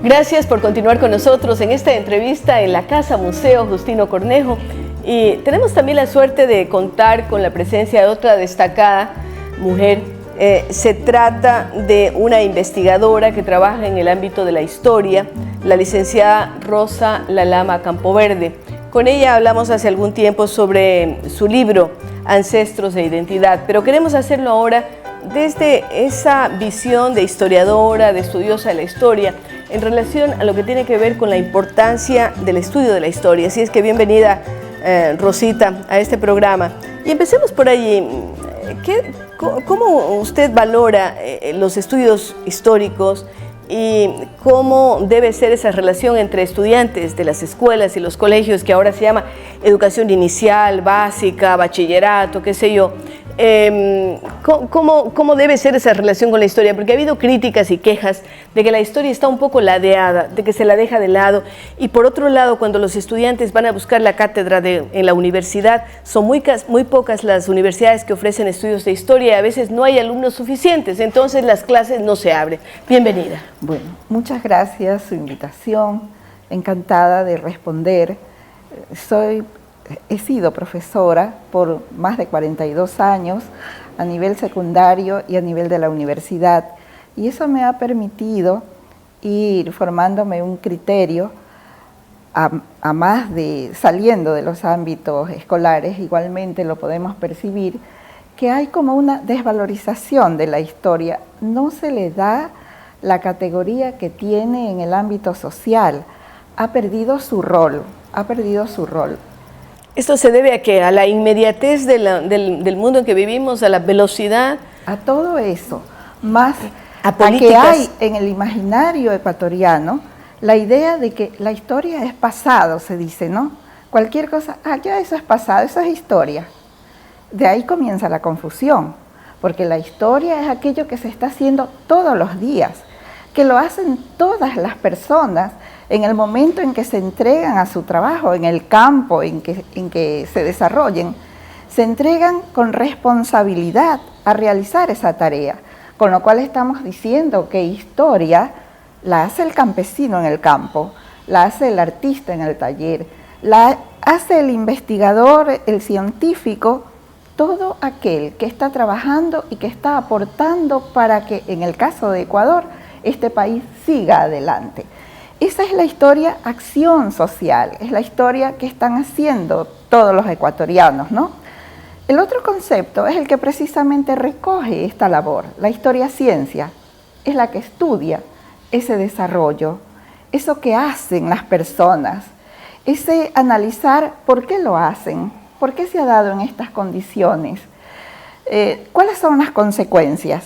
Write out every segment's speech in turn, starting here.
Gracias por continuar con nosotros en esta entrevista en la Casa Museo Justino Cornejo. Y tenemos también la suerte de contar con la presencia de otra destacada mujer. Se trata de una investigadora que trabaja en el ámbito de la historia, la licenciada Rosa Lalama Campoverde. Con ella hablamos hace algún tiempo sobre su libro Ancestros e Identidad, pero queremos hacerlo ahora desde esa visión de historiadora, de estudiosa de la historia, en relación a lo que tiene que ver con la importancia del estudio de la historia. Así es que bienvenida, Rosita, a este programa. Y empecemos por allí. ¿Cómo usted valora los estudios históricos y cómo debe ser esa relación entre estudiantes de las escuelas y los colegios, que ahora se llama educación inicial, básica, bachillerato, qué sé yo? ¿Cómo debe ser esa relación con la historia? Porque ha habido críticas y quejas de que la historia está un poco ladeada, de que se la deja de lado. Y por otro lado, cuando los estudiantes van a buscar la cátedra en la universidad, son muy pocas las universidades que ofrecen estudios de historia y a veces no hay alumnos suficientes, entonces las clases no se abren. Bienvenida. Bueno, muchas gracias por su invitación, encantada de responder. He sido profesora por más de 42 años a nivel secundario y a nivel de la universidad, y eso me ha permitido ir formándome un criterio a más de saliendo de los ámbitos escolares. Igualmente lo podemos percibir que hay como una desvalorización de la historia, no se le da la categoría que tiene en el ámbito social, ha perdido su rol. ¿Esto se debe a qué? ¿A la inmediatez del mundo en que vivimos, a la velocidad? A todo eso, más a que hay en el imaginario ecuatoriano la idea de que la historia es pasado, se dice, ¿no? Cualquier cosa, ya eso es pasado, eso es historia. De ahí comienza la confusión, porque la historia es aquello que se está haciendo todos los días, que lo hacen todas las personas en el momento en que se entregan a su trabajo, en el campo en que se desarrollen, se entregan con responsabilidad a realizar esa tarea, con lo cual estamos diciendo que historia la hace el campesino en el campo, la hace el artista en el taller, la hace el investigador, el científico, todo aquel que está trabajando y que está aportando para que, en el caso de Ecuador, este país siga adelante. Esa es la historia acción social, es la historia que están haciendo todos los ecuatorianos, ¿no? El otro concepto es el que precisamente recoge esta labor. La historia ciencia es la que estudia ese desarrollo, eso que hacen las personas, ese analizar por qué lo hacen, por qué se ha dado en estas condiciones, cuáles son las consecuencias.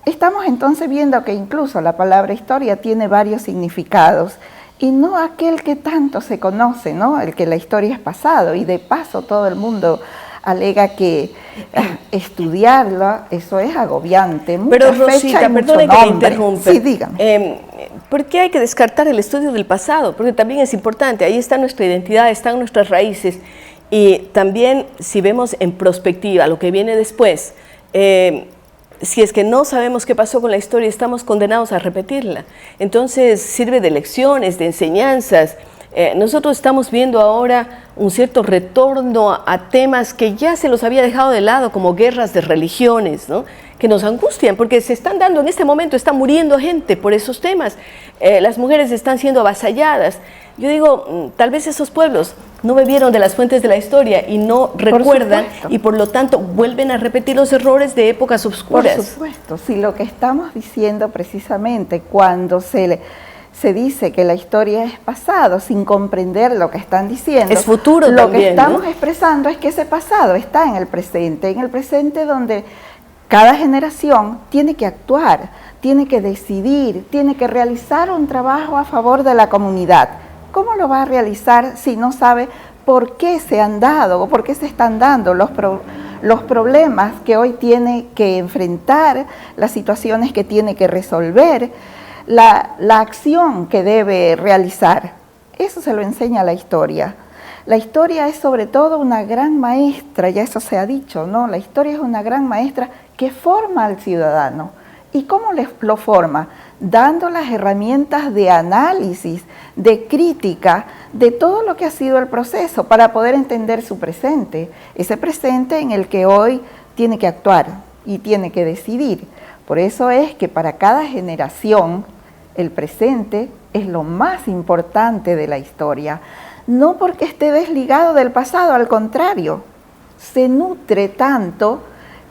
Estamos entonces viendo que incluso la palabra historia tiene varios significados y no aquel que tanto se conoce, ¿no? El que la historia es pasado, y de paso todo el mundo alega que estudiarla, eso es agobiante. Pero Rosita, perdone que me interrumpa. Sí, dígame. ¿Por qué hay que descartar el estudio del pasado? Porque también es importante, ahí está nuestra identidad, están nuestras raíces, y también si vemos en perspectiva lo que viene después, si es que no sabemos qué pasó con la historia, estamos condenados a repetirla. Entonces sirve de lecciones, de enseñanzas. Nosotros estamos viendo ahora un cierto retorno a temas que ya se los había dejado de lado, como guerras de religiones, ¿no? Que nos angustian, porque se están dando, en este momento está muriendo gente por esos temas. Las mujeres están siendo avasalladas. Yo digo, tal vez esos pueblos no bebieron de las fuentes de la historia y no recuerdan, y por lo tanto vuelven a repetir los errores de épocas oscuras. Por supuesto, si lo que estamos diciendo precisamente cuando se dice que la historia es pasado sin comprender lo que están diciendo, es futuro lo también, que estamos ¿no? expresando es que ese pasado está en el presente donde cada generación tiene que actuar, tiene que decidir, tiene que realizar un trabajo a favor de la comunidad. ¿Cómo lo va a realizar si no sabe por qué se han dado o por qué se están dando los problemas que hoy tiene que enfrentar, las situaciones que tiene que resolver, la acción que debe realizar? Eso se lo enseña la historia. La historia es sobre todo una gran maestra, ya eso se ha dicho, ¿no? La historia es una gran maestra que forma al ciudadano ¿Y cómo lo forma? Dando las herramientas de análisis, de crítica, de todo lo que ha sido el proceso para poder entender su presente, ese presente en el que hoy tiene que actuar y tiene que decidir. Por eso es que para cada generación el presente es lo más importante de la historia. No porque esté desligado del pasado, al contrario, se nutre tanto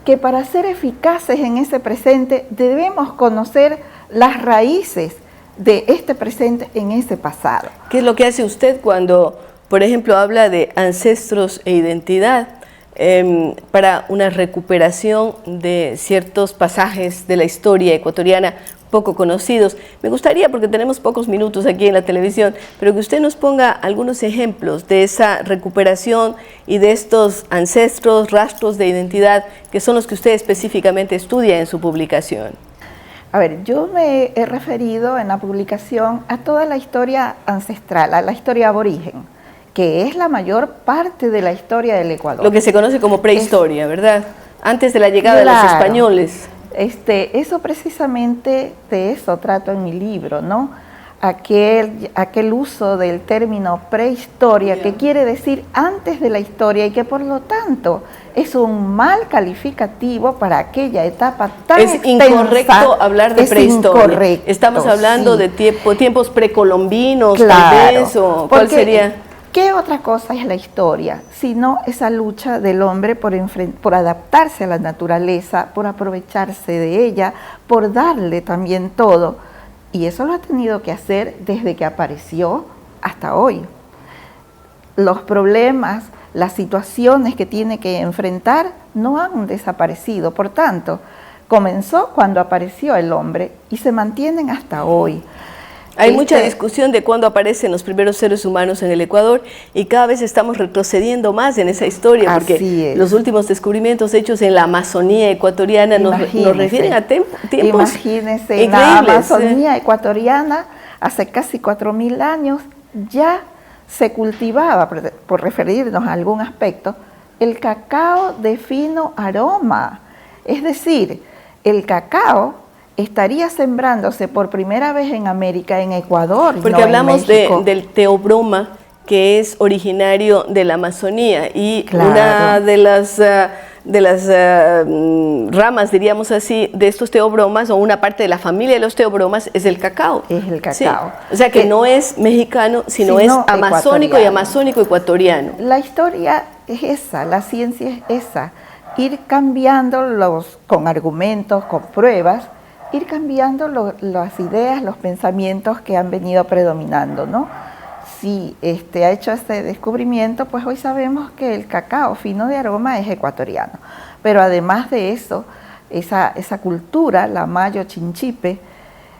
que para ser eficaces en ese presente debemos conocer las raíces de este presente en ese pasado. ¿Qué es lo que hace usted cuando, por ejemplo, habla de ancestros e identidad para una recuperación de ciertos pasajes de la historia ecuatoriana poco conocidos? Me gustaría, porque tenemos pocos minutos aquí en la televisión, pero que usted nos ponga algunos ejemplos de esa recuperación y de estos ancestros, rastros de identidad, que son los que usted específicamente estudia en su publicación. A ver, yo me he referido en la publicación a toda la historia ancestral, a la historia aborigen, que es la mayor parte de la historia del Ecuador. Lo que se conoce como prehistoria, ¿verdad? Antes de la llegada de los españoles. Eso precisamente, de eso trato en mi libro, ¿no? Aquel uso del término prehistoria, que quiere decir antes de la historia y que por lo tanto es un mal calificativo para aquella etapa tan extensa. Es incorrecto hablar de prehistoria. Incorrecto, estamos hablando de tiempos precolombinos, claro, tal vez, o ¿cuál sería? ¿Qué otra cosa es la historia? Sino esa lucha del hombre por adaptarse a la naturaleza, por aprovecharse de ella, por darle también todo. Y eso lo ha tenido que hacer desde que apareció hasta hoy. Los problemas, las situaciones que tiene que enfrentar no han desaparecido. Por tanto, comenzó cuando apareció el hombre y se mantienen hasta hoy. Hay mucha discusión de cuándo aparecen los primeros seres humanos en el Ecuador y cada vez estamos retrocediendo más en esa historia, porque los últimos descubrimientos hechos en la Amazonía ecuatoriana nos refieren a tiempos Imagínense, en la Amazonía ecuatoriana, hace casi 4.000 años, ya se cultivaba, por referirnos a algún aspecto, el cacao de fino aroma. Es decir, el cacao estaría sembrándose por primera vez en América, en Ecuador. Porque hablamos del teobroma, que es originario de la Amazonía, y claro, una de las ramas, diríamos así, de estos teobromas, o una parte de la familia de los teobromas, es el cacao. Es el cacao. Sí. O sea que no es mexicano, sino es amazónico y amazónico ecuatoriano. La historia es esa, la ciencia es esa, ir cambiando con argumentos, con pruebas, ir cambiando las ideas, los pensamientos que han venido predominando, ¿no? Si ha hecho este descubrimiento, pues hoy sabemos que el cacao fino de aroma es ecuatoriano. Pero además de eso, esa cultura, la Mayo Chinchipe,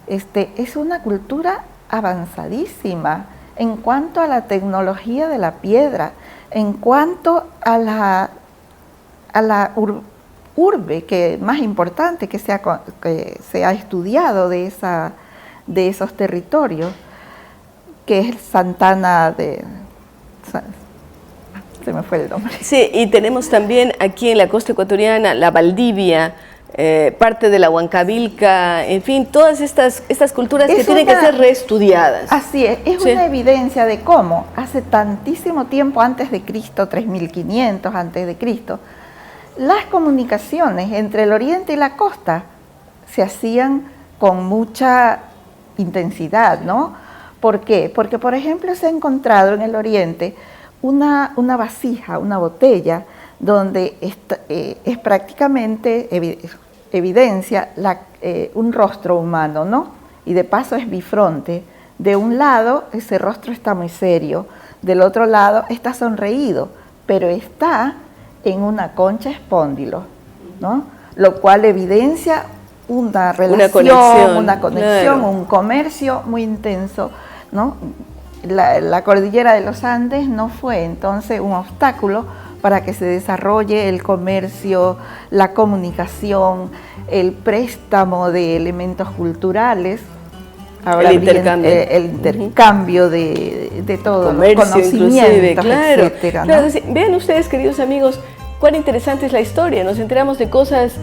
es una cultura avanzadísima en cuanto a la tecnología de la piedra, en cuanto a la urbe que más importante que se ha estudiado de esos territorios, que es Santana se me fue el nombre. Sí, y tenemos también aquí en la costa ecuatoriana la Valdivia, parte de la Huancavilca, en fin, todas estas culturas que tienen que ser reestudiadas. Así es una evidencia de cómo hace tantísimo tiempo antes de Cristo, 3500 antes de Cristo, las comunicaciones entre el oriente y la costa se hacían con mucha intensidad, ¿no? ¿Por qué? Porque, por ejemplo, se ha encontrado en el oriente una vasija, una botella, donde es prácticamente evidencia un rostro humano, ¿no? Y de paso es bifronte. De un lado, ese rostro está muy serio, del otro lado está sonreído, pero está en una concha espóndilo, ¿no? Lo cual evidencia una relación, una conexión, claro, un comercio muy intenso, ¿no? La cordillera de los Andes no fue entonces un obstáculo para que se desarrolle el comercio, la comunicación, el préstamo de elementos culturales. Ahora el intercambio de todo, comercio, los conocimientos, claro, etcétera, ¿no? Claro, vean ustedes, queridos amigos, cuán interesante es la historia. Nos enteramos de cosas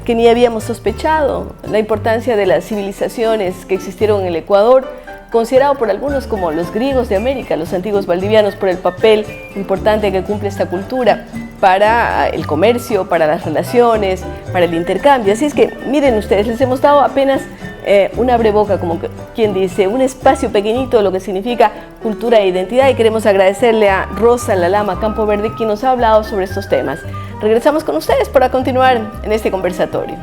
que ni habíamos sospechado. La importancia de las civilizaciones que existieron en el Ecuador, considerado por algunos como los griegos de América, los antiguos valdivianos, por el papel importante que cumple esta cultura para el comercio, para las relaciones, para el intercambio. Así es que, miren ustedes, les hemos dado apenas un abreboca, como quien dice, un espacio pequeñito de lo que significa cultura e identidad, y queremos agradecerle a Rosa Lalama Campo Verde, quien nos ha hablado sobre estos temas. Regresamos con ustedes para continuar en este conversatorio.